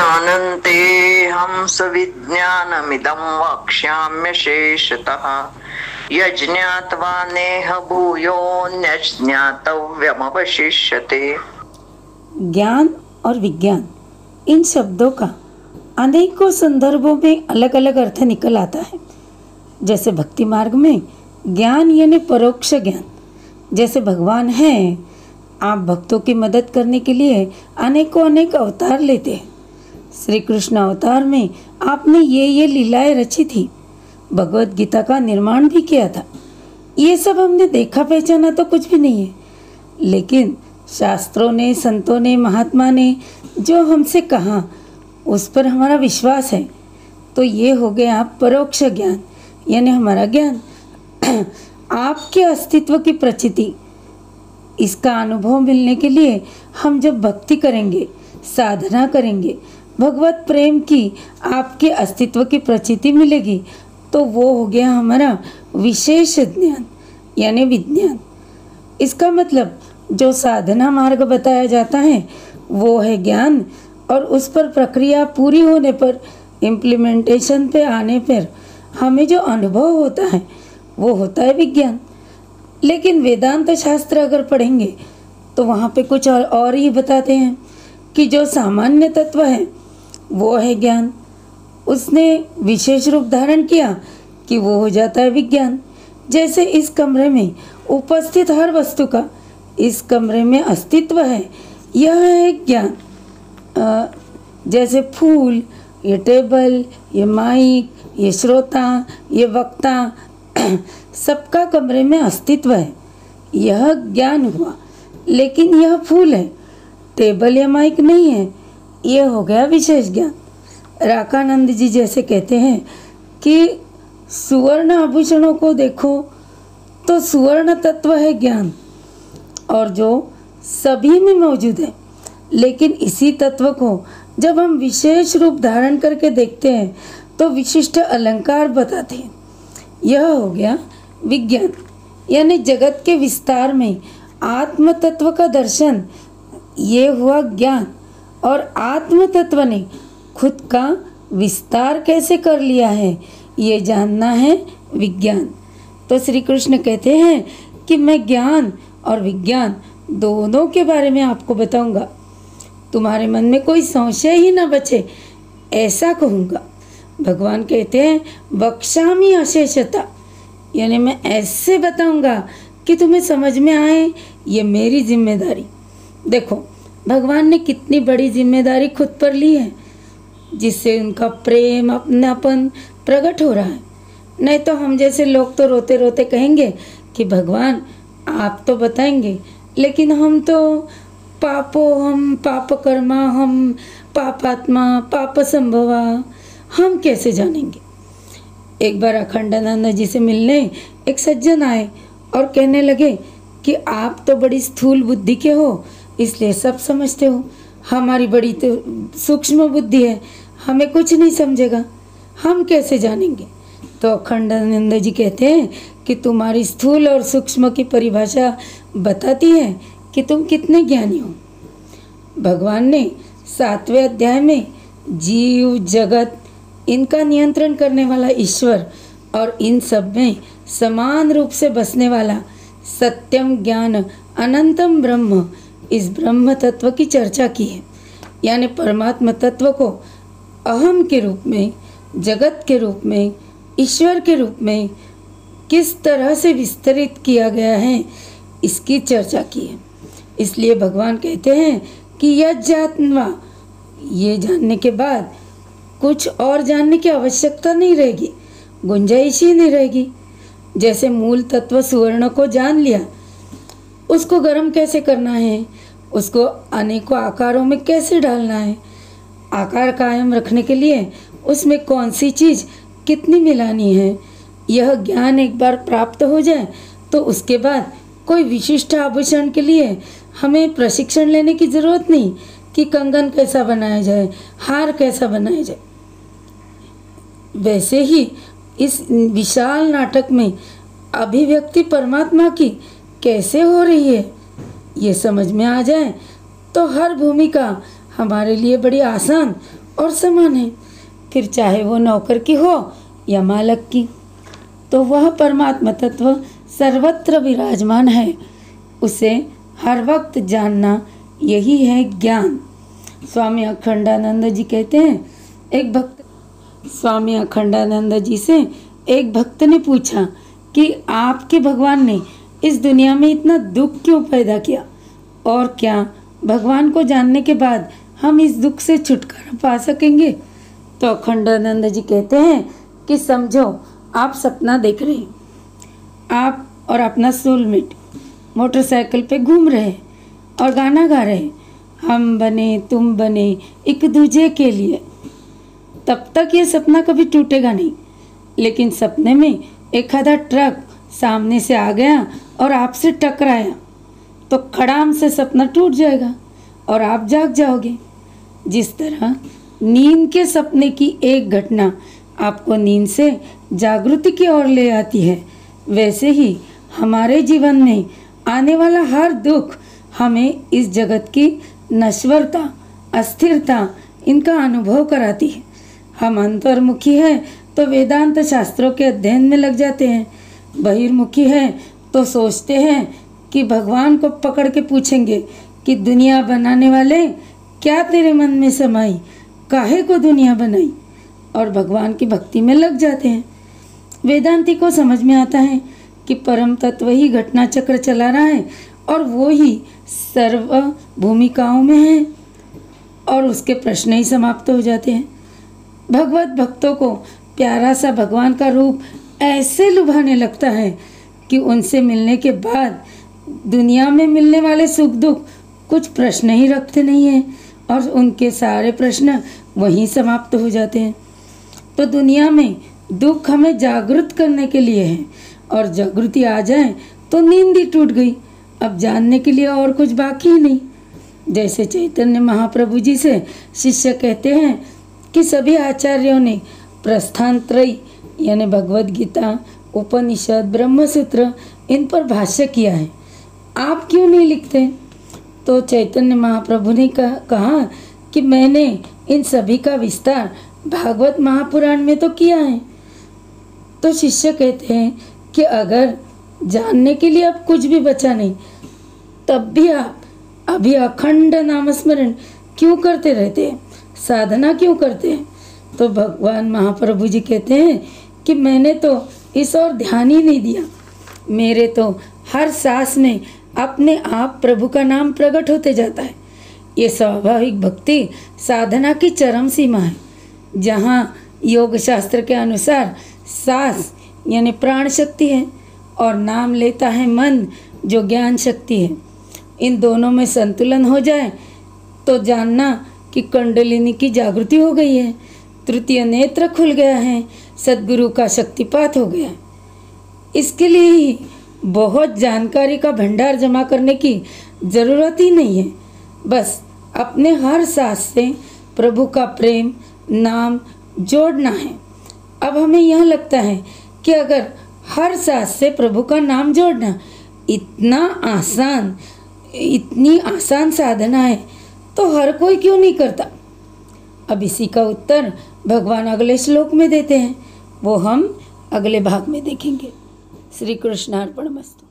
जानन्ते हंस विज्ञानमिदं वक्ष्याम्य शेषतः यज्ञात्वा नेह भूयोऽन्यज्ञातव्यमवशिष्यते। ज्ञान और विज्ञान, इन शब्दों का अनेकों संदर्भों में अलग अलग अर्थ निकल आता है। जैसे भक्ति मार्ग में ज्ञान यानी परोक्ष ज्ञान, जैसे भगवान हैं, आप भक्तों की मदद करने के लिए अनेकों अनेक अवतार लेते हैं। श्री कृष्ण अवतार में आपने ये लीलाएं रची थी, भगवत गीता का निर्माण भी किया था। ये सब हमने देखा पहचाना तो कुछ भी नहीं है, लेकिन शास्त्रों ने, संतों ने, महात्मा ने जो हमसे कहा उस पर हमारा विश्वास है। तो ये हो गया परोक्ष ज्ञान यानी हमारा ज्ञान। आपके अस्तित्व की प्रचिति, इसका अनुभव मिलने के लिए हम जब भक्ति करेंगे, साधना करेंगे, भगवत प्रेम की आपके अस्तित्व की प्रचिति मिलेगी, तो वो हो गया हमारा विशेष ज्ञान यानी विज्ञान। इसका मतलब जो साधना मार्ग बताया जाता है वो है ज्ञान, और उस पर प्रक्रिया पूरी होने पर, इम्प्लीमेंटेशन पे आने पर हमें जो अनुभव होता है वो होता है विज्ञान। लेकिन वेदांत शास्त्र अगर पढ़ेंगे तो वहाँ पे कुछ और ही बताते हैं कि जो सामान्य तत्व है वो है ज्ञान, उसने विशेष रूप धारण किया कि वो हो जाता है विज्ञान। जैसे इस कमरे में उपस्थित हर वस्तु का इस कमरे में अस्तित्व है, यह है ज्ञान। जैसे फूल, ये टेबल, ये माइक, ये श्रोता, ये वक्ता, सबका कमरे में अस्तित्व है, यह ज्ञान हुआ। लेकिन यह फूल है, टेबल या माइक नहीं है, यह हो गया विशेष ज्ञान। राकानंद जी जैसे कहते हैं कि सुवर्ण आभूषणों को देखो तो सुवर्ण तत्व है ज्ञान, और जो सभी में मौजूद है। लेकिन इसी तत्व को जब हम विशेष रूप धारण करके देखते हैं तो विशिष्ट अलंकार बताते हैं, यह हो गया विज्ञान। यानी जगत के विस्तार में आत्म तत्व का दर्शन, ये हुआ ज्ञान। और आत्म तत्व ने खुद का विस्तार कैसे कर लिया है ये जानना है विज्ञान। तो श्री कृष्ण कहते हैं कि मैं ज्ञान और विज्ञान दोनों के बारे में आपको बताऊंगा, तुम्हारे मन में कोई संशय ही न बचे, ऐसा कहूँगा। भगवान कहते हैं वक्ष्यामि अशेषता, यानी मैं ऐसे बताऊंगा कि तुम्हें समझ में आए, ये मेरी जिम्मेदारी। देखो भगवान ने कितनी बड़ी जिम्मेदारी खुद पर ली है, जिससे उनका प्रेम, अपनापन प्रकट हो रहा है। नहीं तो हम जैसे लोग तो रोते रोते कहेंगे कि भगवान आप तो बताएंगे, लेकिन हम तो हम पाप कर्मा, हम पापात्मा, पाप संभवा, हम कैसे जानेंगे। एक बार अखंडानंद जी से मिलने एक सज्जन आए और कहने लगे कि आप तो बड़ी स्थूल बुद्धि के हो, इसलिए सब समझते हो, हमारी बड़ी तो सूक्ष्म बुद्धि है, हमें कुछ नहीं समझेगा, हम कैसे जानेंगे। तो अखंडानंद जी कहते हैं कि तुम्हारी स्थूल और सूक्ष्म की परिभाषा बताती है कि तुम कितने ज्ञानी हो। भगवान ने 7वें अध्याय में जीव, जगत, इनका नियंत्रण करने वाला ईश्वर और इन सब में समान रूप से बसने वाला सत्यम ज्ञान अनंतम ब्रह्म, इस ब्रह्म तत्व की चर्चा की है। यानी परमात्मा तत्व को अहम के रूप में, जगत के रूप में, ईश्वर के रूप में किस तरह से विस्तरित किया गया है, इसकी चर्चा की है। इसलिए भगवान कहते हैं कि यज्ञात्मा, ये जानने के बाद कुछ और जानने की आवश्यकता नहीं रहेगी, गुंजाइश ही नहीं रहेगी। जैसे मूल तत्व सुवर्ण को जान लिया, उसको गर्म कैसे करना है, उसको अनेकों आकारों में कैसे डालना है, आकार कायम रखने के लिए उसमें कौन सी चीज़ कितनी मिलानी है, यह ज्ञान एक बार प्राप्त हो जाए तो उसके बाद कोई विशिष्ट आभूषण के लिए हमें प्रशिक्षण लेने की ज़रूरत नहीं कि कंगन कैसा बनाया जाए, हार कैसा बनाया जाए। वैसे ही इस विशाल नाटक में अभिव्यक्ति परमात्मा की कैसे हो रही है, ये समझ में आ जाए तो हर भूमिका हमारे लिए बड़ी आसान और समान है, फिर चाहे वो नौकर की हो या मालक की। तो वह परमात्मा तत्व सर्वत्र विराजमान है, उसे हर वक्त जानना यही है ज्ञान। स्वामी अखंडानंद जी कहते हैं, स्वामी अखंडानंद जी से एक भक्त ने पूछा कि आपके भगवान ने इस दुनिया में इतना दुख क्यों पैदा किया, और क्या भगवान को जानने के बाद हम इस दुख से छुटकारा पा सकेंगे? तो अखंडानंद जी कहते हैं कि समझो आप सपना देख रहे हैं, आप और अपना सोलमेट मोटरसाइकिल पे घूम रहे और गाना गा रहे, हम बने तुम बने एक दूजे के लिए। तब तक ये सपना कभी टूटेगा नहीं, लेकिन सपने में एक आधा ट्रक सामने से आ गया और आपसे टकराया तो खड़ाम से सपना टूट जाएगा और आप जाग जाओगे। जिस तरह नींद के सपने की एक घटना आपको नींद से जागृति की ओर ले आती है, वैसे ही हमारे जीवन में आने वाला हर दुख हमें इस जगत की नश्वरता, अस्थिरता, इनका अनुभव कराती है। हम अंतर्मुखी हैं तो वेदांत शास्त्रों के अध्ययन में लग जाते हैं, बहिर्मुखी हैं तो सोचते हैं कि भगवान को पकड़ के पूछेंगे कि दुनिया बनाने वाले, क्या तेरे मन में समाई, काहे को दुनिया बनाई, और भगवान की भक्ति में लग जाते हैं। वेदांती को समझ में आता है कि परम तत्व ही घटना चक्र चला रहा है और वो ही सर्व भूमिकाओं में है, और उसके प्रश्न ही समाप्त हो जाते हैं। भगवत भक्तों को प्यारा सा भगवान का रूप ऐसे लुभाने लगता है कि उनसे मिलने के बाद दुनिया में मिलने वाले सुख दुख कुछ प्रश्न ही रखते नहीं हैं और उनके सारे प्रश्न वहीं समाप्त हो जाते हैं। तो दुनिया में दुख हमें जागृत करने के लिए है, और जागृति आ जाए तो नींद ही टूट गई, अब जानने के लिए और कुछ बाकी ही नहीं। जैसे चैतन्य महाप्रभु जी से शिष्य कहते हैं कि सभी आचार्यों ने प्रस्थानत्रयी यानी भगवद गीता, उपनिषद, ब्रह्मसूत्र, इन पर भाष्य किया है, आप क्यों नहीं लिखते? तो चैतन्य महाप्रभु ने कहा कि मैंने इन सभी का विस्तार भागवत महापुराण में तो किया है। तो शिष्य कहते हैं कि अगर जानने के लिए अब कुछ भी बचा नहीं, तब भी आप अभी अखंड नामस्मरण क्यों करते रहते हैं, साधना क्यों करते हैं? तो भगवान महाप्रभु जी कहते हैं कि मैंने तो इस और ध्यान ही नहीं दिया, मेरे तो हर सांस में अपने आप प्रभु का नाम प्रकट होते जाता है। ये स्वाभाविक भक्ति साधना की चरम सीमा है, जहाँ योग शास्त्र के अनुसार सांस यानी प्राण शक्ति है और नाम लेता है मन जो ज्ञान शक्ति है। इन दोनों में संतुलन हो जाए तो जानना कि कुंडलिनी की जागृति हो गई है, तृतीय नेत्र खुल गया है, सद्गुरु का शक्तिपात हो गया। इसके लिए ही बहुत जानकारी का भंडार जमा करने की ज़रूरत ही नहीं है, बस अपने हर सांस से प्रभु का प्रेम नाम जोड़ना है। अब हमें यह लगता है कि अगर हर सांस से प्रभु का नाम जोड़ना इतनी आसान साधना है तो हर कोई क्यों नहीं करता? अब इसी का उत्तर भगवान अगले श्लोक में देते हैं, वो हम अगले भाग में देखेंगे। श्री कृष्णार्पणमस्तु।